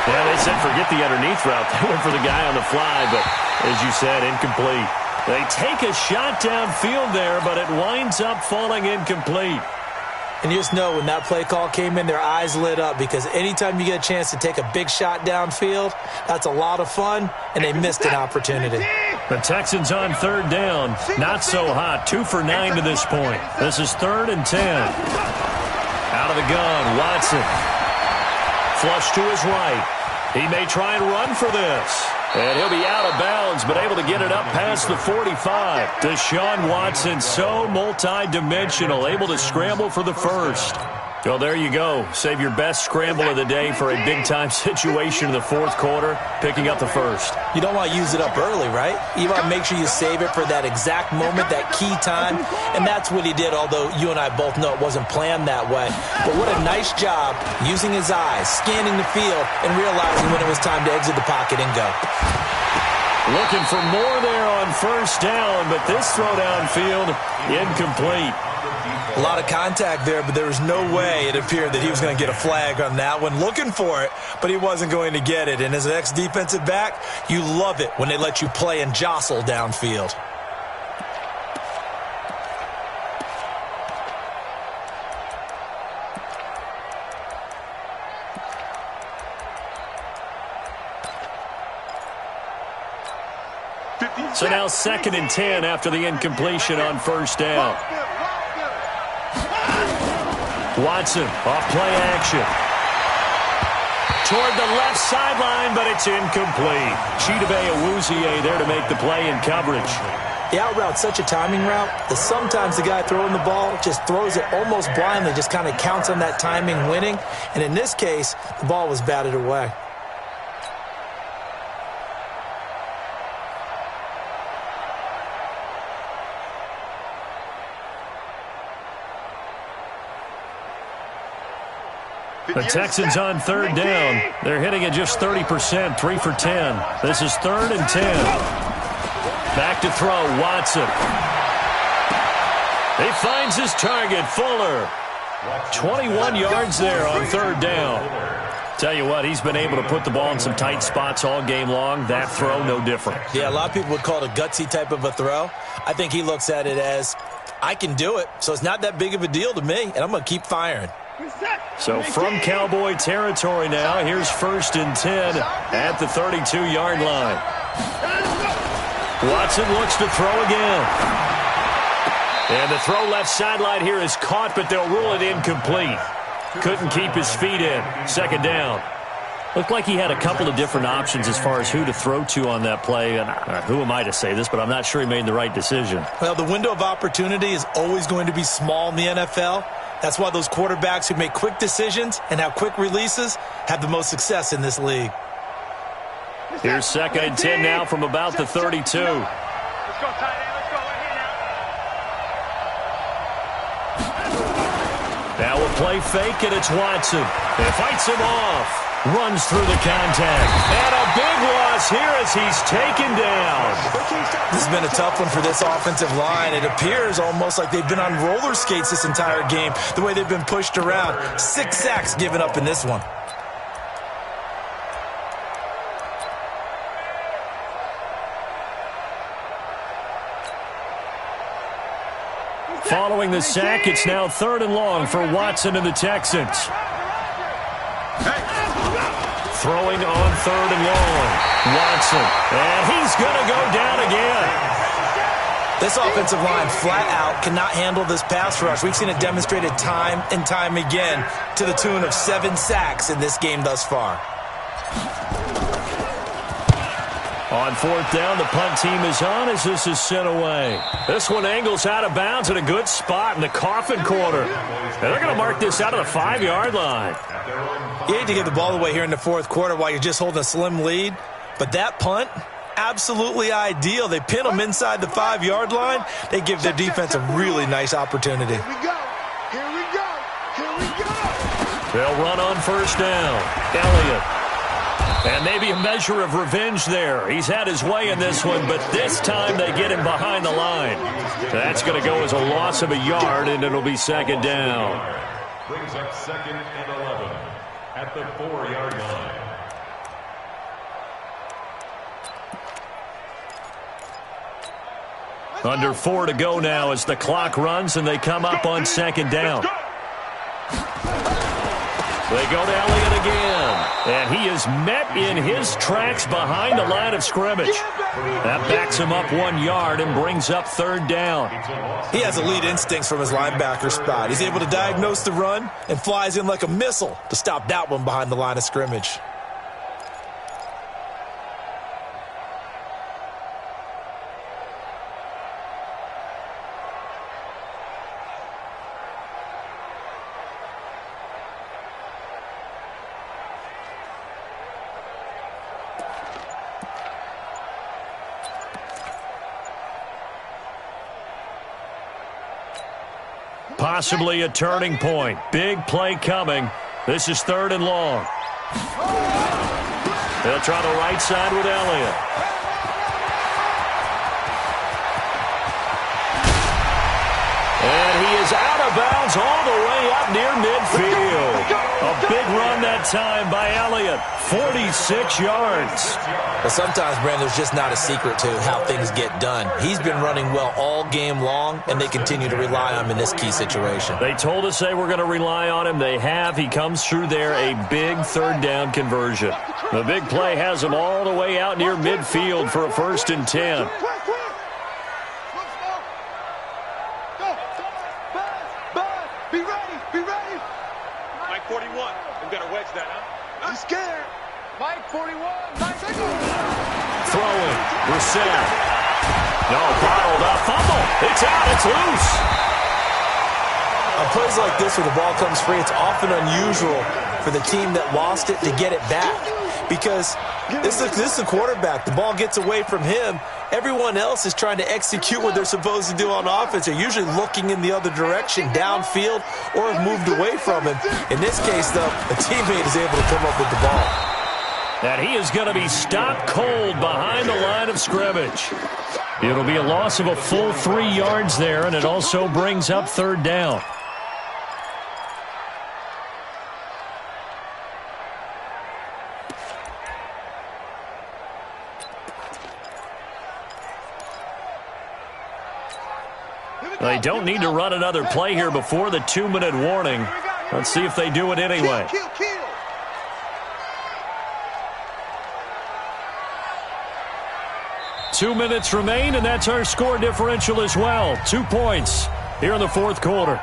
Yeah, they said forget the underneath route. They went for the guy on the fly, but as you said, incomplete. They take a shot downfield there, but it winds up falling incomplete. And you just know when that play call came in, their eyes lit up because anytime you get a chance to take a big shot downfield, that's a lot of fun, and they missed an opportunity. The Texans on 3rd down. Not so hot. 2 for 9 to this point. This is 3rd and 10. Out of the gun, Watson. Flush to his right. He may try and run for this. And he'll be out of bounds, but able to get it up past the 45. Deshaun Watson, so multi-dimensional, able to scramble for the first. Well, there you go. Save your best scramble of the day for a big-time situation in the 4th quarter, picking up the first. You don't want to use it up early, right? You want to make sure you save it for that exact moment, that key time, and that's what he did, although you and I both know it wasn't planned that way. But what a nice job using his eyes, scanning the field, and realizing when it was time to exit the pocket and go. Looking for more there on 1st down, but this throw downfield, incomplete. A lot of contact there, but there was no way it appeared that he was going to get a flag on that one. Looking for it, but he wasn't going to get it. And as an ex-defensive back, you love it when they let you play and jostle downfield. So now 2nd and 10 after the incompletion on 1st down. Watson off play action. Toward the left sideline, but it's incomplete. Chidobe Awuzie there to make the play in coverage. The out route's such a timing route that sometimes the guy throwing the ball just throws it almost blindly, just kind of counts on that timing winning. And in this case, the ball was batted away. The Texans on third down. They're hitting at just 30%, 3 for 10. This is 3rd and 10. Back to throw, Watson. He finds his target, Fuller. 21 yards there on 3rd down. Tell you what, he's been able to put the ball in some tight spots all game long. That throw, no different. Yeah, a lot of people would call it a gutsy type of a throw. I think he looks at it as, I can do it, so it's not that big of a deal to me, and I'm going to keep firing. So from Cowboy territory now, here's 1st and 10 at the 32-yard line. Watson looks to throw again. And the throw left sideline here is caught, but they'll rule it incomplete. Couldn't keep his feet in. 2nd down. Looked like he had a couple of different options as far as who to throw to on that play. And who am I to say this, but I'm not sure he made the right decision. Well, the window of opportunity is always going to be small in the NFL. That's why those quarterbacks who make quick decisions and have quick releases have the most success in this league. Here's 2nd and 10 now from about the 32. Let's go, tight end. Let's go right here now. Now we'll play fake, and it's Watson. He fights him off. Runs through the contact. And a big loss here as he's taken down. This has been a tough one for this offensive line. It appears almost like they've been on roller skates this entire game, the way they've been pushed around. 6 sacks given up in this one. Following the sack, it's now 3rd and long for Watson and the Texans. Throwing on 3rd and long. Watson. And he's going to go down again. This offensive line flat out cannot handle this pass rush. We've seen it demonstrated time and time again to the tune of 7 sacks in this game thus far. On 4th down, the punt team is on as this is sent away. This one angles out of bounds at a good spot in the coffin corner. And they're going to mark this out of the 5-yard line. You hate to give the ball away here in the 4th quarter while you're just holding a slim lead, but that punt, absolutely ideal. They pin them inside the 5-yard line. They give their defense a really nice opportunity. Here we go. Here we go. Here we go. They'll run on 1st down. Elliott. And maybe a measure of revenge there. He's had his way in this one, but this time they get him behind the line. That's going to go as a loss of a yard, and it'll be 2nd down. Brings up 2nd and 11 at the 4-yard line. Under 4 to go now as the clock runs, and they come up on 2nd down. They go to Elliott again, and he is met in his tracks behind the line of scrimmage. That backs him up 1 yard and brings up 3rd down. He has elite instincts from his linebacker spot. He's able to diagnose the run and flies in like a missile to stop that one behind the line of scrimmage. Possibly a turning point. Big play coming. This is 3rd and long. They'll try the right side with Elliott. And he is out of bounds all the way up near midfield. A big run that time by Elliott. 46 yards. Well, sometimes, Brandon, there's just not a secret to how things get done. He's been running well all game long, and they continue to rely on him in this key situation. They told us they were going to rely on him. They have. He comes through there, a big 3rd down conversion. The big play has him all the way out near midfield for a 1st and 10. Be ready. Be ready. Mike 41. We've got to wedge that, huh? I'm scared. Mike 41. Mike. Throwing. Brissett. No, bottled up. Fumble. It's out. It's loose. On plays like this where the ball comes free, it's often unusual for the team that lost it to get it back. because this is the quarterback. The ball gets away from him. Everyone else is trying to execute what they're supposed to do on offense. They're usually looking in the other direction, downfield, or have moved away from him. In this case, though, a teammate is able to come up with the ball. And he is going to be stopped cold behind the line of scrimmage. It'll be a loss of a full 3 yards there, and it also brings up third down. They don't need to run another play here before the 2-minute warning. Let's see if they do it anyway. Kill. 2 minutes remain, and that's our score differential as well. 2 points here in the fourth quarter.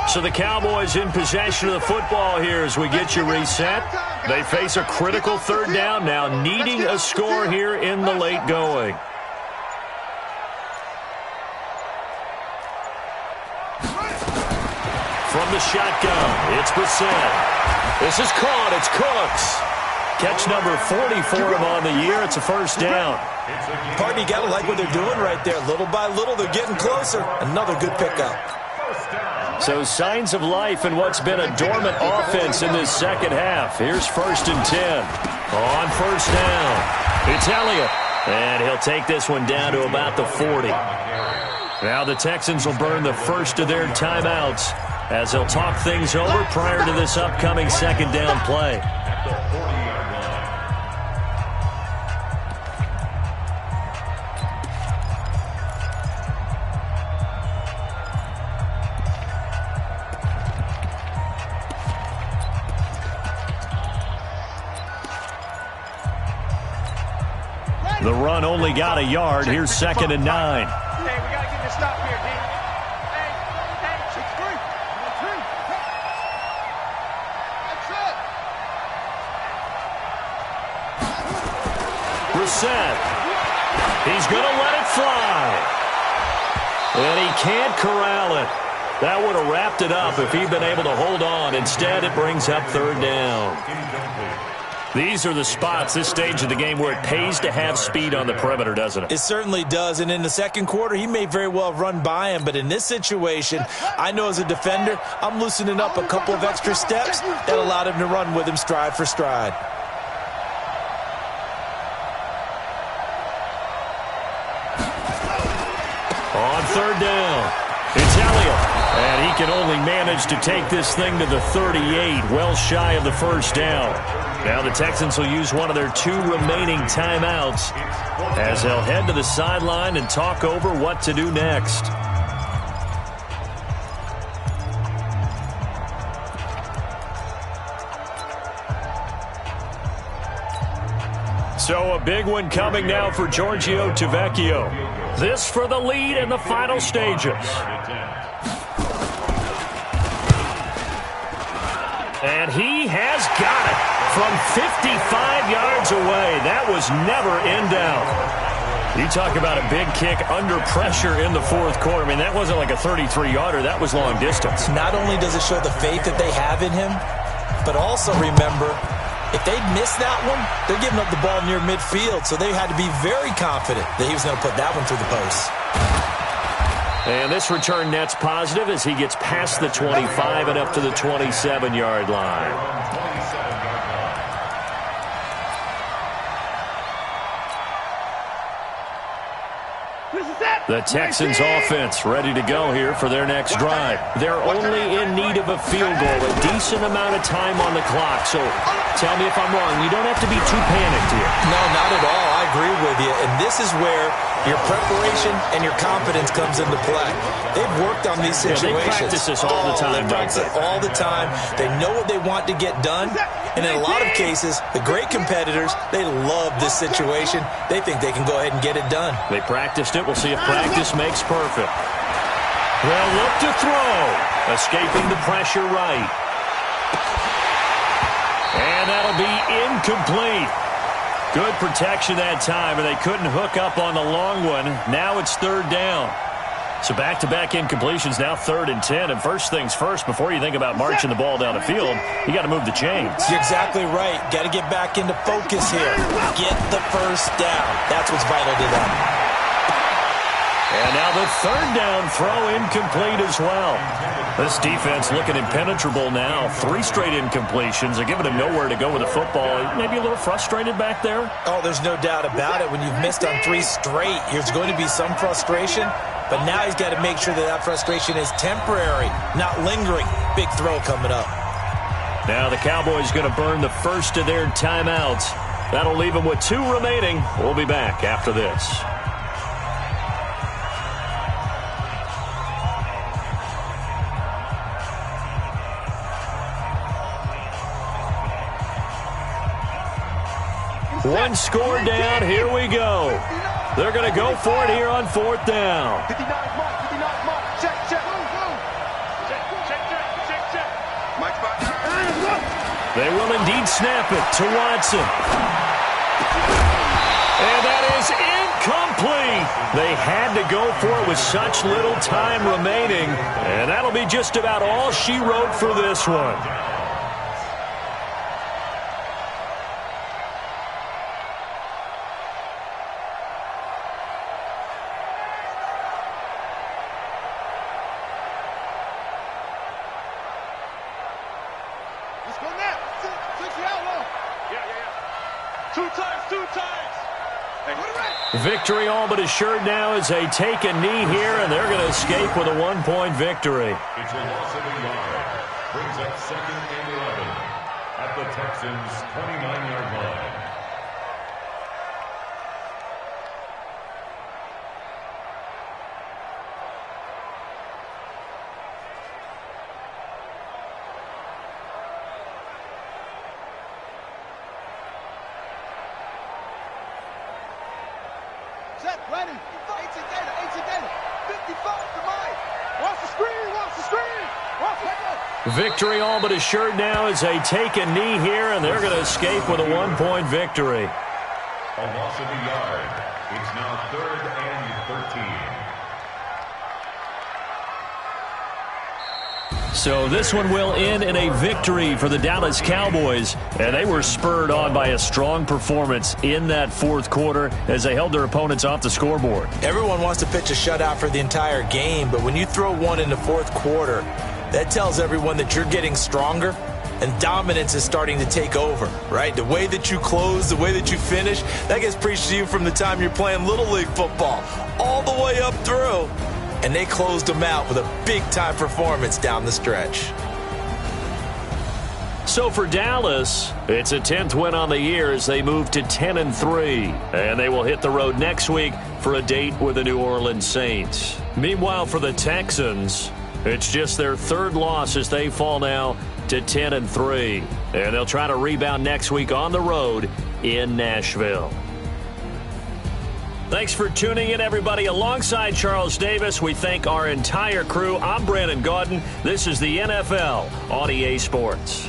So the Cowboys in possession of the football here as we get you reset. They face a critical third down now, needing a score here in the late going. From the shotgun, it's Brissett. This is caught. It's Cooks. Catch number 40 for him on the year. It's a first down. Pardon, you got to like what they're doing right there. Little by little, they're getting closer. Another good pickup. So signs of life in what's been a dormant offense in this second half. Here's 1st and 10. On first down, it's Elliott. And he'll take this one down to about the 40. Now the Texans will burn the first of their timeouts as they'll talk things over prior to this upcoming second down play. The run only got a yard. Here's 2nd and 9. Hey, we got to get this stop here, D. Hey, 6-3. That's it. Brissett. He's going to let it fly. And he can't corral it. That would have wrapped it up if he'd been able to hold on. Instead, it brings up third down. These are the spots, this stage of the game, where it pays to have speed on the perimeter, doesn't it? It certainly does, and in the second quarter, he may very well run by him, but in this situation, I know as a defender, I'm loosening up a couple of extra steps that allowed him to run with him stride for stride. On third down, it's Elliott. And he can only manage to take this thing to the 38, well shy of the first down. Now the Texans will use one of their 2 remaining timeouts as they'll head to the sideline and talk over what to do next. So a big one coming now for Giorgio Tavecchio. This for the lead in the final stages. And he has got it from 55 yards away. That was never in doubt. You talk about a big kick under pressure in the fourth quarter. I mean, that wasn't like a 33-yarder. That was long distance. Not only does it show the faith that they have in him, but also remember, if they miss that one, they're giving up the ball near midfield, so they had to be very confident that he was going to put that one through the post. And this return net's positive as he gets past the 25 and up to the 27-yard line. The Texans offense ready to go here for their next drive. They're only in need of a field goal, a decent amount of time on the clock. So tell me if I'm wrong. You don't have to be too panicked here. No, not at all. I agree with you. And this is where your preparation and your confidence comes into play. They've worked on these situations. Yeah, they practice this all the time, they practice it all the time. They know what they want to get done. And in a lot of cases, the great competitors, they love this situation. They think they can go ahead and get it done. They practiced it. We'll see if practice makes perfect. They'll look to throw. Escaping the pressure right. And that'll be incomplete. Good protection that time, and they couldn't hook up on the long one. Now it's third down. So back-to-back incompletions, now 3rd and 10. And first things first, before you think about marching the ball down the field, you got to move the chains. You're exactly right. Got to get back into focus here. Get the first down. That's what's vital to them. And now the 3rd down throw incomplete as well. This defense looking impenetrable now. 3 straight incompletions. They're giving him nowhere to go with the football. Maybe a little frustrated back there? Oh, there's no doubt about it. When you've missed on 3 straight, there's going to be some frustration. But now he's got to make sure that that frustration is temporary, not lingering. Big throw coming up. Now the Cowboys going to burn the first of their timeouts. That'll leave them with 2 remaining. We'll be back after this. One score down. Here we go. They're going to go for it here on 4th down. 59 mark, 59 mark. Check, check. Check, check, check, check. My spot. They will indeed snap it to Watson. And that is incomplete. They had to go for it with such little time remaining. And that'll be just about all she wrote for this one. Let's go now. 60 out low. Yeah. 2 times. Hey, put it right. Victory all but assured now as they take a knee here, and they're going to escape with a 1-point victory. It's a loss of a yard. Brings up 2nd and 11 at the Texans' 29-yard line. Set, ready. 18 data. 55 to mine. Watch the screen. Watch the screen. Victory all but assured now as they take a knee here, and they're going to escape with a 1-point victory. A loss of a yard. It's now 3rd and 13. So this one will end in a victory for the Dallas Cowboys, and they were spurred on by a strong performance in that 4th quarter as they held their opponents off the scoreboard. Everyone wants to pitch a shutout for the entire game, but when you throw one in the 4th quarter, that tells everyone that you're getting stronger and dominance is starting to take over, right? The way that you close, the way that you finish, that gets preached to you from the time you're playing Little League football all the way up through. And they closed them out with a big-time performance down the stretch. So for Dallas, it's a 10th win on the year as they move to 10-3. And they will hit the road next week for a date with the New Orleans Saints. Meanwhile, for the Texans, it's just their 3rd loss as they fall now to 10-3. And they'll try to rebound next week on the road in Nashville. Thanks for tuning in, everybody. Alongside Charles Davis, we thank our entire crew. I'm Brandon Gaudin. This is the NFL on EA Sports.